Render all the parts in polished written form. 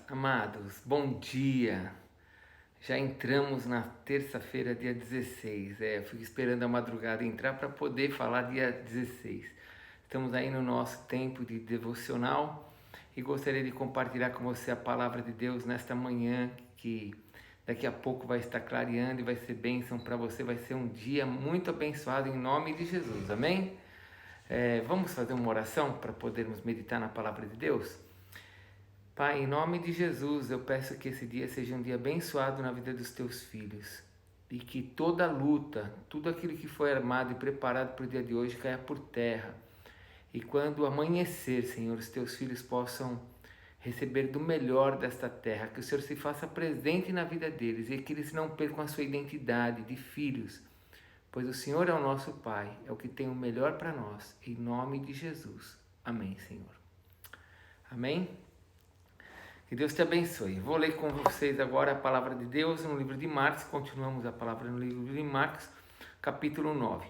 amados, bom dia. Já entramos na terça-feira, dia 16. Eu fico esperando a madrugada entrar para poder falar dia 16. Estamos aí no nosso tempo de devocional e gostaria de compartilhar com você a palavra de Deus nesta manhã, que daqui a pouco vai estar clareando e vai ser bênção para você. Vai ser um dia muito abençoado em nome de Jesus, amém? Vamos fazer uma oração para podermos meditar na palavra de Deus? Pai, em nome de Jesus, eu peço que esse dia seja um dia abençoado na vida dos teus filhos e que toda luta, tudo aquilo que foi armado e preparado para o dia de hoje caia por terra. E quando amanhecer, Senhor, os teus filhos possam receber do melhor desta terra, que o Senhor se faça presente na vida deles e que eles não percam a sua identidade de filhos, pois o Senhor é o nosso Pai, é o que tem o melhor para nós, em nome de Jesus. Amém, Senhor. Amém? Que Deus te abençoe. Vou ler com vocês agora a palavra de Deus no livro de Marcos. Continuamos a palavra no livro de Marcos, capítulo 9,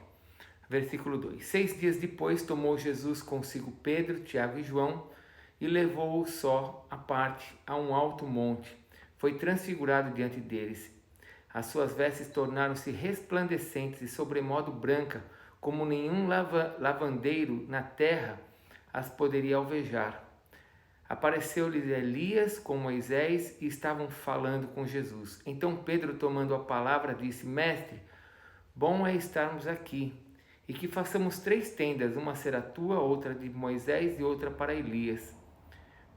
versículo 2. 6 dias depois tomou Jesus consigo Pedro, Tiago e João e levou-os só à parte a um alto monte. Foi transfigurado diante deles. As suas vestes tornaram-se resplandecentes e sobremodo branca, como nenhum lavandeiro na terra as poderia alvejar. Apareceu-lhes Elias com Moisés e estavam falando com Jesus. Então Pedro, tomando a palavra, disse: Mestre, bom é estarmos aqui, e que façamos 3 tendas, uma será tua, outra de Moisés e outra para Elias.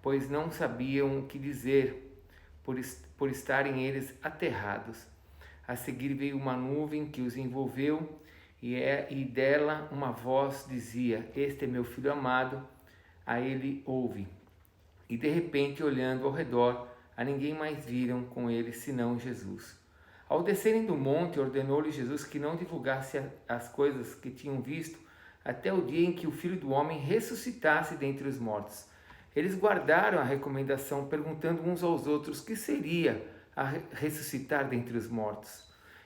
Pois não sabiam o que dizer, por estarem eles aterrados. A seguir veio uma nuvem que os envolveu, e dela uma voz dizia: Este é meu filho amado, a ele ouve. E de repente, olhando ao redor, a ninguém mais viram com ele senão Jesus. Ao descerem do monte, ordenou-lhe Jesus que não divulgasse as coisas que tinham visto até o dia em que o Filho do Homem ressuscitasse dentre os mortos. Eles guardaram a recomendação, perguntando uns aos outros que seria a ressuscitar dentre os mortos.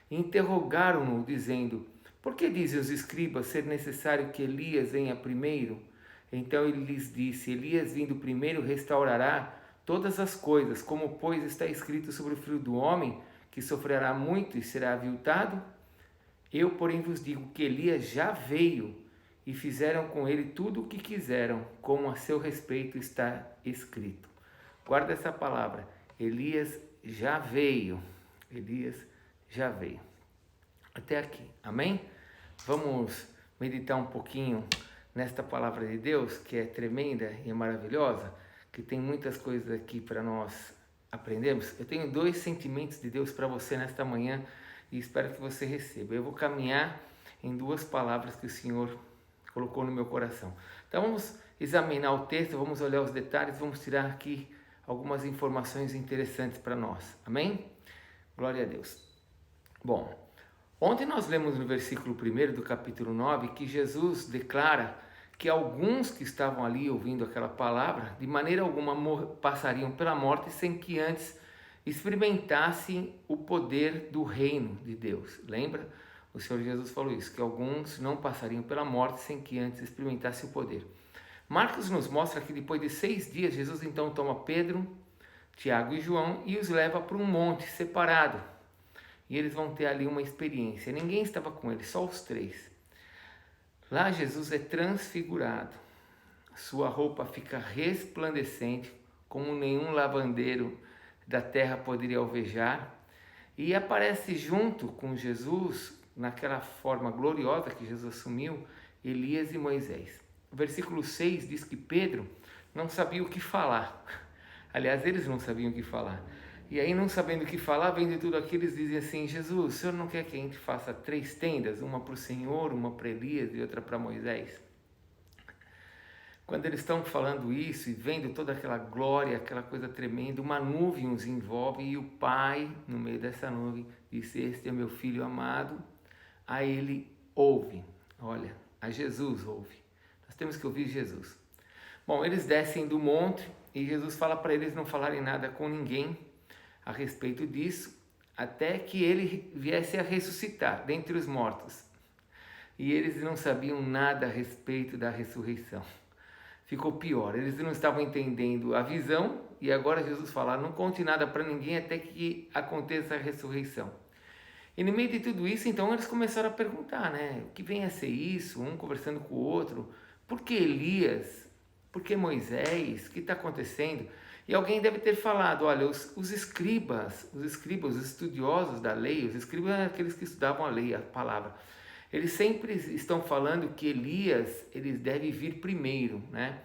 E interrogaram-no, dizendo: Por que dizem os escribas ser necessário que Elias venha primeiro? Então ele lhes disse: Elias vindo primeiro restaurará todas as coisas, como pois está escrito sobre o Filho do Homem, que sofrerá muito e será aviltado? Eu, porém, vos digo que Elias já veio e fizeram com ele tudo o que quiseram, como a seu respeito está escrito. Guarda essa palavra. Elias já veio. Elias já veio. Até aqui. Amém? Vamos meditar um pouquinho nesta palavra de Deus, que é tremenda e é maravilhosa, que tem muitas coisas aqui para nós aprendermos. Eu tenho 2 sentimentos de Deus para você nesta manhã e espero que você receba. Eu vou caminhar em 2 palavras que o Senhor colocou no meu coração. Então vamos examinar o texto, vamos olhar os detalhes, vamos tirar aqui algumas informações interessantes para nós. Amém? Glória a Deus. Bom, ontem nós lemos no versículo 1 do capítulo 9 que Jesus declara que alguns que estavam ali ouvindo aquela palavra, de maneira alguma passariam pela morte sem que antes experimentassem o poder do reino de Deus. Lembra? O Senhor Jesus falou isso, que alguns não passariam pela morte sem que antes experimentassem o poder. Marcos nos mostra que depois de 6 dias, Jesus então toma Pedro, Tiago e João e os leva para um monte separado. E eles vão ter ali uma experiência. Ninguém estava com eles, só os 3. Lá Jesus é transfigurado. Sua roupa fica resplandecente, como nenhum lavandeiro da terra poderia alvejar. E aparece junto com Jesus, naquela forma gloriosa que Jesus assumiu, Elias e Moisés. O versículo 6 diz que Pedro não sabia o que falar. Aliás, eles não sabiam o que falar. E aí, não sabendo o que falar, vendo tudo aquilo, eles dizem assim: Jesus, o Senhor não quer que a gente faça 3 tendas? Uma para o Senhor, uma para Elias e outra para Moisés? Quando eles estão falando isso e vendo toda aquela glória, aquela coisa tremenda, uma nuvem os envolve e o Pai, no meio dessa nuvem, disse: Este é meu Filho amado, a Ele ouve. Olha, a Jesus ouve. Nós temos que ouvir Jesus. Bom, eles descem do monte e Jesus fala para eles não falarem nada com ninguém a respeito disso, até que ele viesse a ressuscitar dentre os mortos. E eles não sabiam nada a respeito da ressurreição. Ficou pior, eles não estavam entendendo a visão e agora Jesus fala, não conte nada para ninguém até que aconteça a ressurreição. E no meio de tudo isso, então, eles começaram a perguntar, né? O que vem a ser isso? Um conversando com o outro. Por que Elias? Por que Moisés? O que está acontecendo? E alguém deve ter falado, olha, os escribas, os estudiosos da lei, os escribas eram aqueles que estudavam a lei, a palavra. Eles sempre estão falando que Elias, eles devem vir primeiro, né?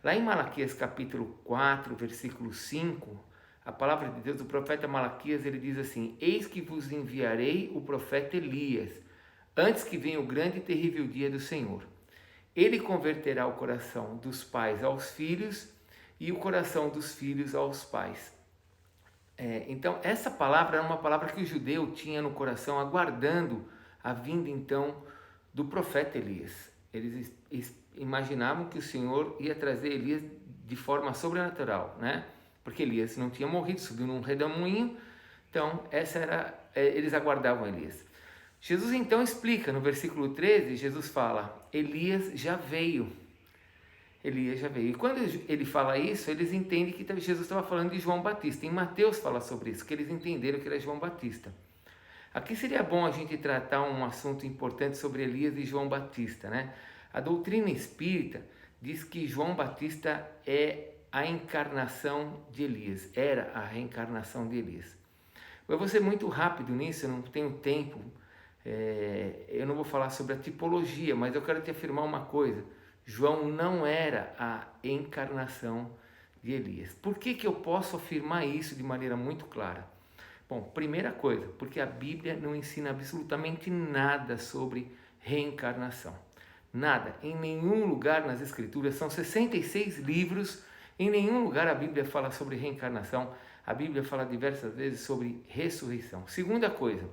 Lá em Malaquias capítulo 4, versículo 5, a palavra de Deus, o profeta Malaquias, ele diz assim, eis que vos enviarei o profeta Elias, antes que venha o grande e terrível dia do Senhor. Ele converterá o coração dos pais aos filhos e o coração dos filhos aos pais. Então, essa palavra era uma palavra que o judeu tinha no coração, aguardando a vinda, então, do profeta Elias. Eles imaginavam que o Senhor ia trazer Elias de forma sobrenatural, né? Porque Elias não tinha morrido, subiu num redemoinho, então eles aguardavam Elias. Jesus então explica, no versículo 13, Jesus fala, Elias já veio. Elias já veio. E quando ele fala isso, eles entendem que Jesus estava falando de João Batista. Em Mateus fala sobre isso, que eles entenderam que era João Batista. Aqui seria bom a gente tratar um assunto importante sobre Elias e João Batista, né? A doutrina espírita diz que João Batista é a encarnação de Elias, era a reencarnação de Elias. Eu vou ser muito rápido nisso, eu não tenho tempo, eu não vou falar sobre a tipologia, mas eu quero te afirmar uma coisa, João não era a encarnação de Elias. Por que eu posso afirmar isso de maneira muito clara? Bom, primeira coisa, porque a Bíblia não ensina absolutamente nada sobre reencarnação. Nada, em nenhum lugar nas Escrituras, são 66 livros, em nenhum lugar a Bíblia fala sobre reencarnação, a Bíblia fala diversas vezes sobre ressurreição. Segunda coisa,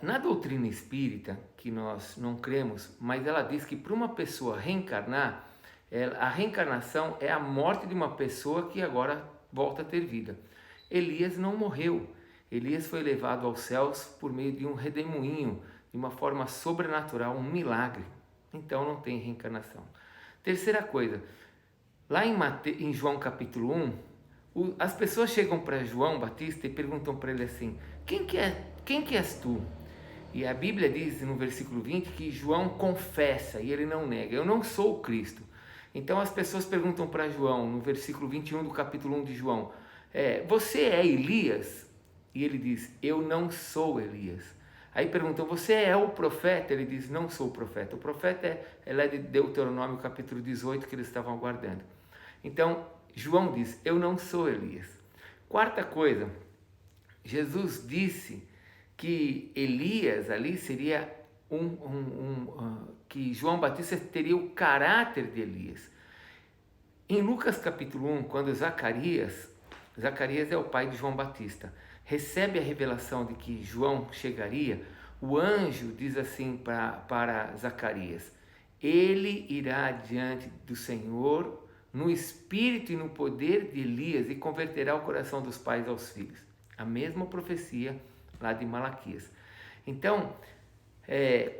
na doutrina espírita, que nós não cremos, mas ela diz que para uma pessoa reencarnar, a reencarnação é a morte de uma pessoa que agora volta a ter vida. Elias não morreu, Elias foi levado aos céus por meio de um redemoinho, de uma forma sobrenatural, um milagre. Então não tem reencarnação. Terceira coisa, lá em João capítulo 1, as pessoas chegam para João Batista e perguntam para ele assim, quem que és tu? E a Bíblia diz no versículo 20 que João confessa e ele não nega, eu não sou o Cristo. Então as pessoas perguntam para João, no versículo 21 do capítulo 1 de João, você é Elias? E ele diz, eu não sou Elias. Aí perguntam, você é o profeta? Ele diz, não sou o profeta. O profeta é de Deuteronômio capítulo 18 que eles estavam aguardando. Então, João diz, eu não sou Elias. Quarta coisa, Jesus disse que Elias ali seria que João Batista teria o caráter de Elias. Em Lucas capítulo 1, quando Zacarias é o pai de João Batista, recebe a revelação de que João chegaria, o anjo diz assim para Zacarias, ele irá diante do Senhor no espírito e no poder de Elias e converterá o coração dos pais aos filhos. A mesma profecia lá de Malaquias. Então,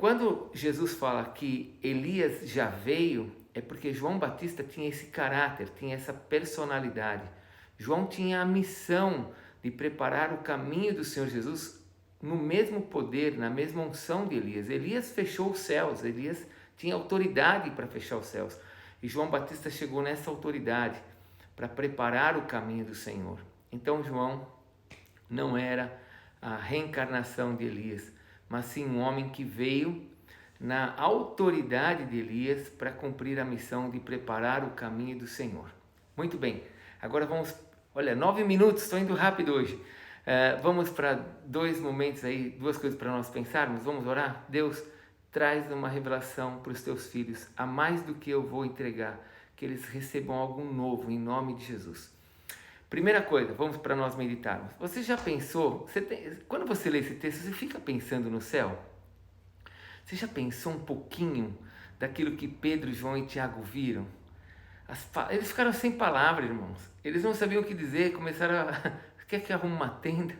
quando Jesus fala que Elias já veio, é porque João Batista tinha esse caráter, tinha essa personalidade. João tinha a missão de preparar o caminho do Senhor Jesus no mesmo poder, na mesma unção de Elias. Elias fechou os céus, Elias tinha autoridade para fechar os céus. E João Batista chegou nessa autoridade para preparar o caminho do Senhor. Então João não era a reencarnação de Elias, mas sim um homem que veio na autoridade de Elias para cumprir a missão de preparar o caminho do Senhor. Muito bem, agora vamos... Olha, 9 minutos, estou indo rápido hoje. Vamos para 2 momentos aí, 2 coisas para nós pensarmos. Vamos orar? Deus, traz uma revelação para os teus filhos, a mais do que eu vou entregar, que eles recebam algo novo, em nome de Jesus. Primeira coisa, vamos para nós meditarmos. Você já pensou, quando você lê esse texto, você fica pensando no céu? Você já pensou um pouquinho daquilo que Pedro, João e Tiago viram? Eles ficaram sem palavras, irmãos. Eles não sabiam o que dizer, começaram a... Quer que arrume uma tenda?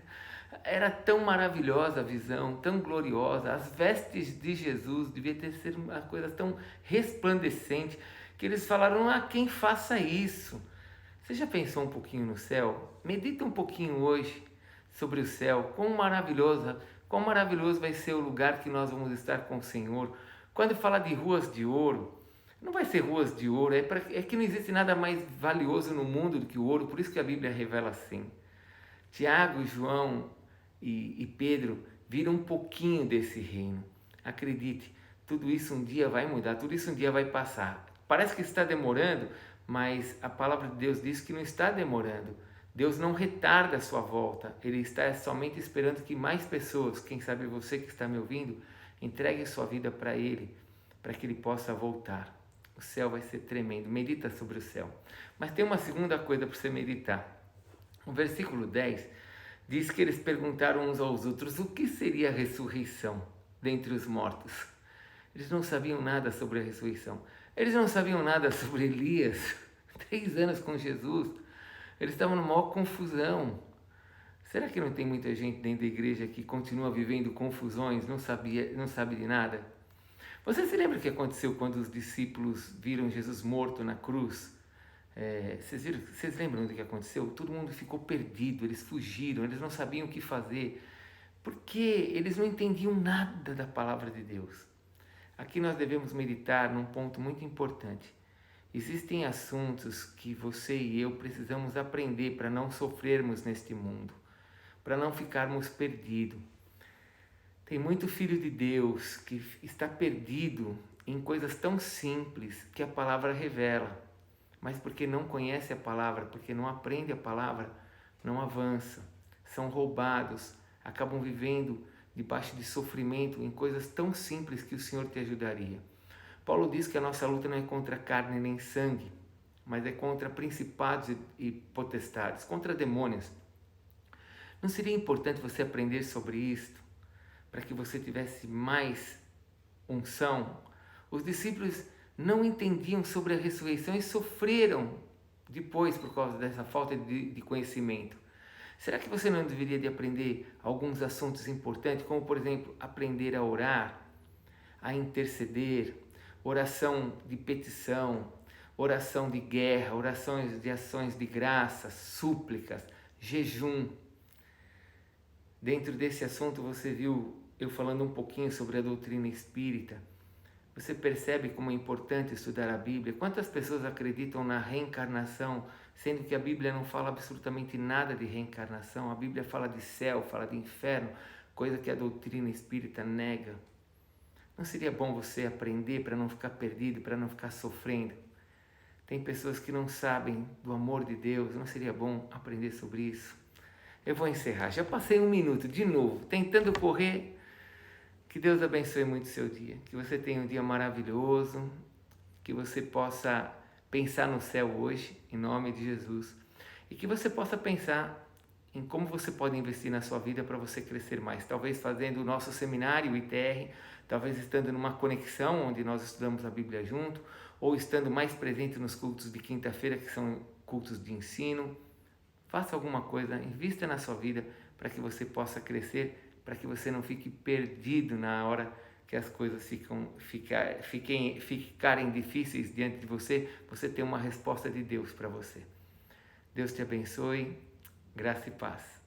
Era tão maravilhosa a visão, tão gloriosa. As vestes de Jesus devia ter sido uma coisa tão resplandecente que eles falaram, quem faça isso? Você já pensou um pouquinho no céu? Medita um pouquinho hoje sobre o céu. Quão maravilhoso vai ser o lugar que nós vamos estar com o Senhor. Quando fala de ruas de ouro, não vai ser ruas de ouro, é que não existe nada mais valioso no mundo do que o ouro, por isso que a Bíblia revela assim. Tiago, João e Pedro viram um pouquinho desse reino. Acredite, tudo isso um dia vai mudar, tudo isso um dia vai passar. Parece que está demorando, mas a palavra de Deus diz que não está demorando. Deus não retarda a sua volta, Ele está somente esperando que mais pessoas, quem sabe você que está me ouvindo, entregue sua vida para Ele, para que Ele possa voltar. O céu vai ser tremendo, medita sobre o céu. Mas tem uma segunda coisa para você meditar. O versículo 10 diz que eles perguntaram uns aos outros o que seria a ressurreição dentre os mortos. Eles não sabiam nada sobre a ressurreição. Eles não sabiam nada sobre Elias, 3 anos com Jesus. Eles estavam numa maior confusão. Será que não tem muita gente dentro da igreja que continua vivendo confusões, não sabe de nada? Você se lembra o que aconteceu quando os discípulos viram Jesus morto na cruz? Vocês lembram do que aconteceu? Todo mundo ficou perdido, eles fugiram, eles não sabiam o que fazer, porque eles não entendiam nada da palavra de Deus. Aqui nós devemos meditar num ponto muito importante. Existem assuntos que você e eu precisamos aprender para não sofrermos neste mundo, para não ficarmos perdidos. Tem muito filho de Deus que está perdido em coisas tão simples que a palavra revela, mas porque não conhece a palavra, porque não aprende a palavra, não avança, são roubados, acabam vivendo debaixo de sofrimento em coisas tão simples que o Senhor te ajudaria. Paulo diz que a nossa luta não é contra carne nem sangue, mas é contra principados e potestades, contra demônios. Não seria importante você aprender sobre isto, para que você tivesse mais unção? Os discípulos não entendiam sobre a ressurreição e sofreram depois por causa dessa falta de conhecimento. Será que você não deveria de aprender alguns assuntos importantes, como por exemplo, aprender a orar, a interceder, oração de petição, oração de guerra, orações de ações de graça, súplicas, jejum? Dentro desse assunto você viu eu falando um pouquinho sobre a doutrina espírita. Você percebe como é importante estudar a Bíblia? Quantas pessoas acreditam na reencarnação, sendo que a Bíblia não fala absolutamente nada de reencarnação? A Bíblia fala de céu, fala de inferno, coisa que a doutrina espírita nega. Não seria bom você aprender para não ficar perdido, para não ficar sofrendo? Tem pessoas que não sabem do amor de Deus, não seria bom aprender sobre isso? Eu vou encerrar, já passei 1 minuto de novo, tentando correr. Que Deus abençoe muito o seu dia, que você tenha um dia maravilhoso, que você possa pensar no céu hoje, em nome de Jesus, e que você possa pensar em como você pode investir na sua vida para você crescer mais, talvez fazendo o nosso seminário, o ITR, talvez estando numa conexão onde nós estudamos a Bíblia junto, ou estando mais presente nos cultos de quinta-feira, que são cultos de ensino. Faça alguma coisa, invista na sua vida para que você possa crescer, para que você não fique perdido na hora que as coisas ficarem difíceis diante de você, você tem uma resposta de Deus para você. Deus te abençoe, graça e paz.